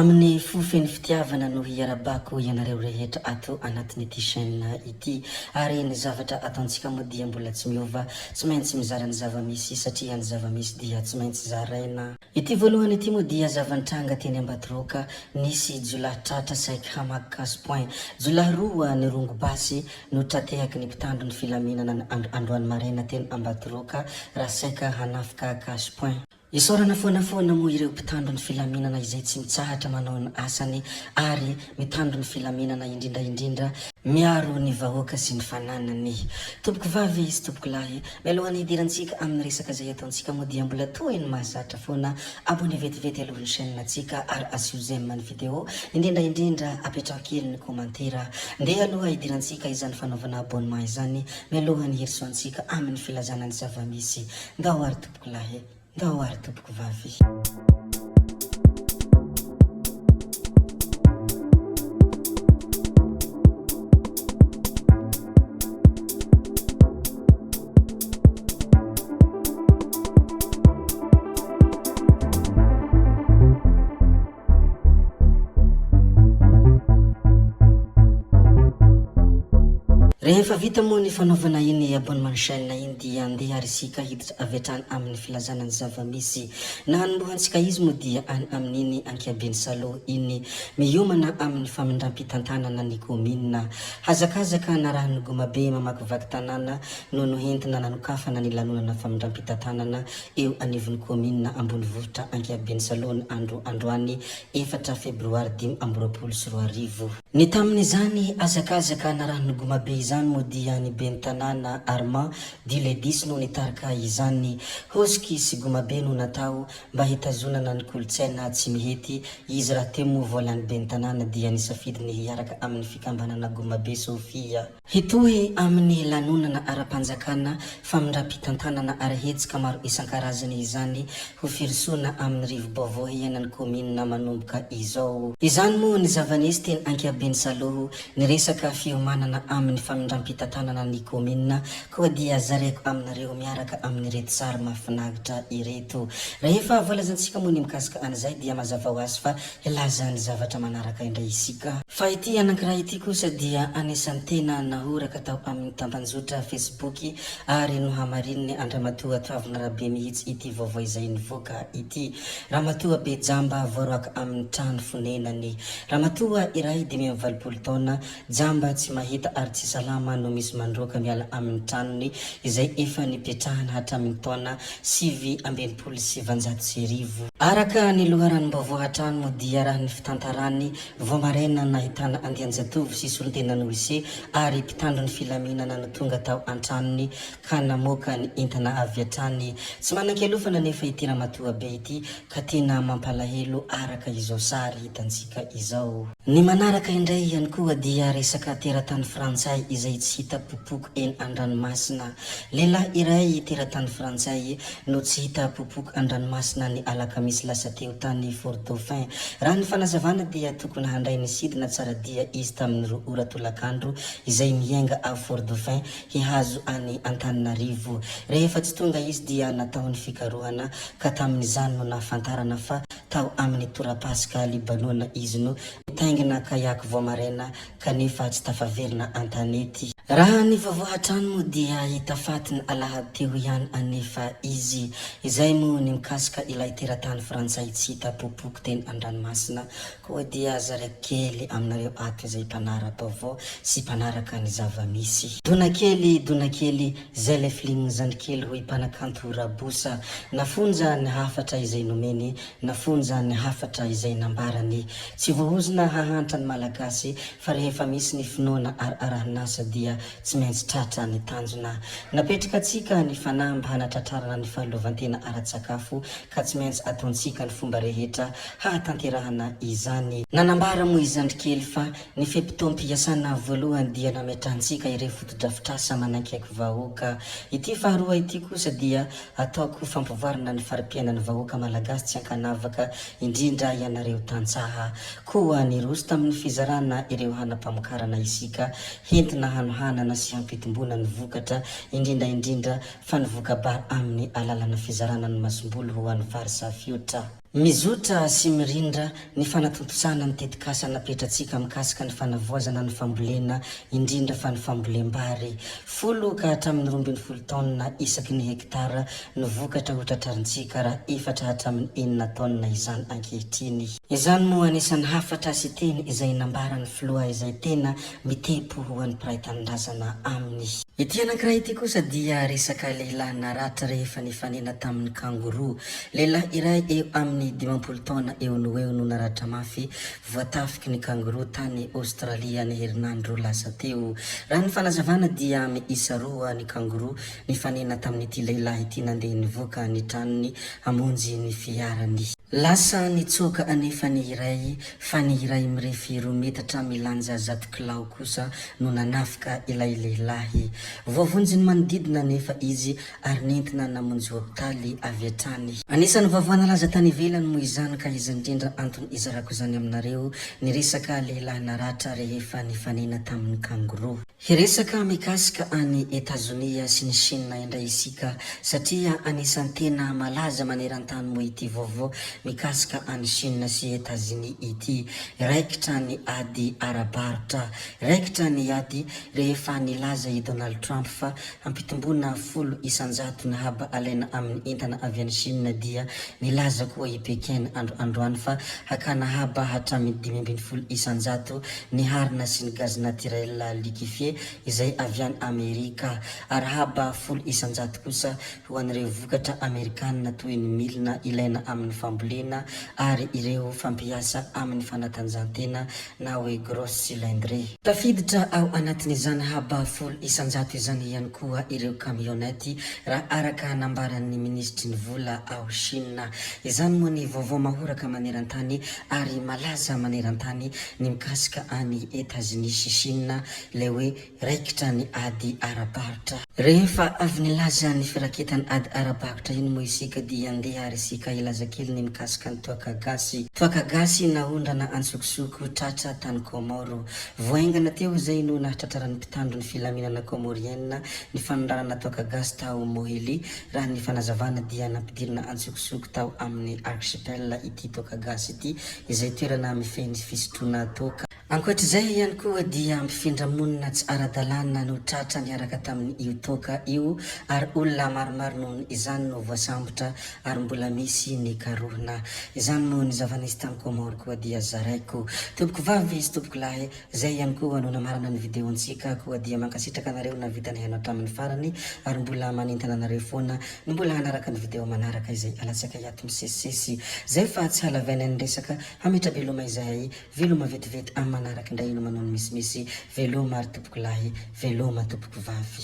Amin'ny fofeny fitiavana no hiarabako ianareo rehetra ato anatin'ity chaîne ity ary ny zavatra ataontsika moa dia mbola tsy miova, tsy maintsy mizara ny zava-misy satria ny zava-misy dia tsy maintsy zaraina. Ity voalohany ity moa dia zavantranga teny Ambatoroka, nisy jolahy tratra saiky hamaky casse point. Jolahy roa ny rongo basy no tratehaky ny mpitandro ny filaminana ny Androany Maraina teny Ambatoroka raha saika hanafika casse point. Isorana foana moa ireo mpitandro ny filaminana izay tsy mitsahatra manao ny asany ary mitandro ny filaminana indrindra miaro ny vahoaka sy ny fananany. Tompoko vavy sy tompoko lahy, mialohan'ny hidirantsika amin'ny resaka izay ataontsika moa dia mbola toy ny mahazatra foana abonné vetivety alohan'ny chaîne antsika ary asio j'aime ny vidéo, indrindra apetraka kely ny komantera. Ndeha aloha hidirantsika izany fanaovana abonnement izany mialohan'ny herisoantsika amin'ny filazana ny zava-misy. Ndao ary tompoko lahy, ndao ary tompoko vavy. Rehefa vita moa ny fanaovana iny abonnement chaîne iny dia andeha ary isika hiditra avy hatrany amin'ny filazana ny zava-misy. Na hanombohantsika izy moa dia any amin'iny Ankiabeny Salo iny miomana amin'ny famindram-pitantanana ny commune. Hazakazaka na raha ny Gomabe mamakivaky tanàna no nohentina nanokafana ny lanonana famindram-pitantanana eo anivon'ny commune Ambonivohitra Ankiabeny Salo ny androany 4 febroary 2024. Ny tamin'izany hazakazaka na raha ny Gomabe izany moa dia ny ben'ny tanàna Armand Diledis no nitarika izany. Hosiky sy Gomabe no natao mba hitazonana ny kolotsaina tsy mihety. Izy raha temo voalan'ny ben'ny tanàna dia nisafidy ny hiaraka amin'ny fikambanana Gomabe Sofia hitohy amin'ny lanonana ara-panjakana famindram-pitantanana ara-hetsika maro isan-karazany izany ho firisona amin'ny Rivobovo hiainan'ny commune manomboka izao. Izany moa ny zava-nisy teny Ankiabeny Salo ny resaka fiomanana amin'ny famindram-pitantanana ny commune koa dia zareko aminareo miaraka amin'ny reto sary mahafinaritra ireto. Rehefa voalazantsika moa ny mikasika an'izay dia mazava ho azy fa ilaza ny zavatra manaraka indray isika. Fa ity anankiray ity kosa dia anisan'ny tena nahoraka tao amin'ny tambanjotra Facebook ary no hamarininy Andramatoa Toavina Rabe mihitsy ity vaovao izay nivoaka ity. Ramatoa Bejamba voaroaka amin'ny trano fonenany. Ramatoa iray 20 taona jamba tsy mahita ary tsy salama no misy mandroaka miala amin'ny tranony izay efa nipetrahana hatramin'ny taona 720. Araka ny loharanom-baovao hatrany moa dia raha ny fitantarany Voamaraina nahitana Andianjatovo sy solontenan'ny wc ary mpitandro ny filaminana no tonga tao antranony ka namoaka ny entana avy hatrany. Tsy manan-kelofana nefa ity Ramatoa be ity ka tena mampalahelo araka izao sary hitantsika izao. Ny manaraka indray ihany koa dia resaka teratany frantsay izay tsy hita popoko eny an-dranomasina. Lehilahy iray teratany frantsay no tsy hita popoko an-dranomasina ny alakamisy lasa teo tany Fort Dauphin. Raha ny fanazavana dia tokony handray ny sidina tsara dia izy tamin'ny 2 ora tolakandro izay miainga ao Fort Dauphin hihazo any Antananarivo. Rehefa tsy tonga izy dia nataony fikarohana ka tamin'izany no nafantarana fa tao amin'ny torapasika Libanona izy no taingina kayak Voamaraina kanefa tsy tafaverina an-tanety. Raha ny vaovao hatrany moa dia hita faty ny alahady teo ihany anefa izy. Izay moa ny mikasika ilay teratany frantsay tsy hita popoko teny an-dranomasina koa dia zareko kely aminareo ato izay mpanara-baovao sy mpanaraka ny zava-misy. Dona kely zay le filininy zany kely hoy mpanakanto Rabosa. Nafonja ny hafatra izay nomeny, nafonja ny hafatra izay nambarany. Tsy voahozina hahantra ny malagasy fa rehefa misy ny finoana arahanasa dia tsy maintsy tratra ny tanjona. Napetraka atsika ny fanahy mba hanatratrarana ny fahalovantena ara-tsakafo ka tsy maintsy ataontsika ny fomba rehetra hahatanterahana izany. Nanambara moa izandry kely fa ny fepitoam-piasana voalohany dia nametrahantsika ireo fotodrafitrasa manankiaiko vahoaka. Ity faharoa ity kosa dia ataoko fampivoarana ny fari-piainan'ny vahoaka malagasy tsy ankanavaka indrindra ianareo tantsaha. Koa ny roso tamin'ny fizarana ireo hanampamokarana isika hentina hanohanana sy hampitombona ny vokatra indrindra fa ny voka-bary amin'ny alalana fizarana ny masombolo ho an'ny vary safiotra. Mizotra sy mirindra ny fanatontosana ny tetikasa napetratsika mikasika ny fanavoazana ny fambolena indrindra fa ny fambolem-bary 10 ka hatramin'ny 12 taona isaky ny hektara no vokatra hotratrarintsika raha 4 hatramin'ny 9 taona izany ankehitriny. Izany moa anisan'ny hafatra sy teny izay nambarany filoha izay tena mitepo ho an'ny mpiray tanindrazana aminy. Ity anankiray ity kosa dia resaka lehilahy naratra rehefa nifanena tamin'ny kangoroa. Lehilahy iray eo amin'ny 20 taona eo no naratra mafy voatafiky ny kangoroa tany Australia ny herinandro lasa teo. Raha ny fanazavana dia miisa 2 ny kangoroa nifanena tamin'ity lehilahy ity nandeha nivoaka ny tranony hamonjy ny fiarany. Lasa nitsoka anefa ny iray fa ny iray mirefy 2 metatra milanja 100 kilao kosa no nanafika ilay lehilahy. Voavonjy ny manodidina nefa izy ary nentina namonjy hopitaly avy hatrany. Anisan'ny vaovao nalaza tany ivelany moa izany ka izy indrindra antony izarako izany aminareo ny resaka lehilahy naratra rehefa nifanena tamin'ny kangoroa. Hiresaka mikasika any Etazonia sy ny Chine indray isika satria anisan'ny tena malaza maneran-tany moa ity vaovao mikasika any Chine sy Etazonia ity. Raikitra ny ady ara-barotra, raikitra ny ady rehefa nilaza i Donald Trump fa hampitombona 10% ny haba alaina amin'ny entana avy any Chine dia nilaza koa i Pekin androany fa hakana haba hatramin'ny 5% ny harina sy ny gaz naturel liquéfié izay avy any Amerika ary haba 10% kosa ho an'ireo vokatra Amerikanina toy ny milina ilaina amin'ny fambolena ary ireo fampiasa amin'ny fanatanjahantena na hoe gros cylindré. Tafiditra ao anatin'izany haba 10% izany ihany koa ireo kamionety raha araka nambaran'ny ministry ny vola ao Chine. Izany moa ny vaovao mahoraka maneran-tany ary malaza maneran-tany ny mikasika any Etazonia sy Chine le hoe raikitra ny ady ara-barotra. Rehefa avy nilaza ny firaketany ady ara-barotra iny moa isika dia andeha ary isika ilaza kely ny mikasika ny toaka gasy nahondrana antsokosoko tratra tany Komoro. Voaingana teo zay no nahatratraran'ny mpitandro ny filaminana komorienne ny fanondrarana toaka gasy tao Moheli raha ny fanazavana dia nampidirina antsokosoko tao amin'ny archipel ity toaka gasy ity izay toerana mifehy fisotroana toaka. Ankoatr'izay ihany koa dia mifindra monina tsy ara-dalàna no tratra niaraka tamin'ny io toaka io ary olona maromaro noho izany no voasambotra ary mbola misy ny karohina. Izany moa ny zavanizy tany Komoro koa dia zaraiko. Tompoko vavy sy tompoko lahy, zay ihany koa no namarana ny videontsika koa dia mankasitraka anareo na vitany hainao hatramin'ny farany ary mbola manintana anareo foana ny mbola hanaraka ny video manaraka izay alatsaka hiato misesisesy. Zay fa tsy halavaina ny resaka hametra veloma izay veloma vetivety amin'ny manaraka indray no manao ny misimisy veloma ary tompoko lahy, veloma tompoko vavy.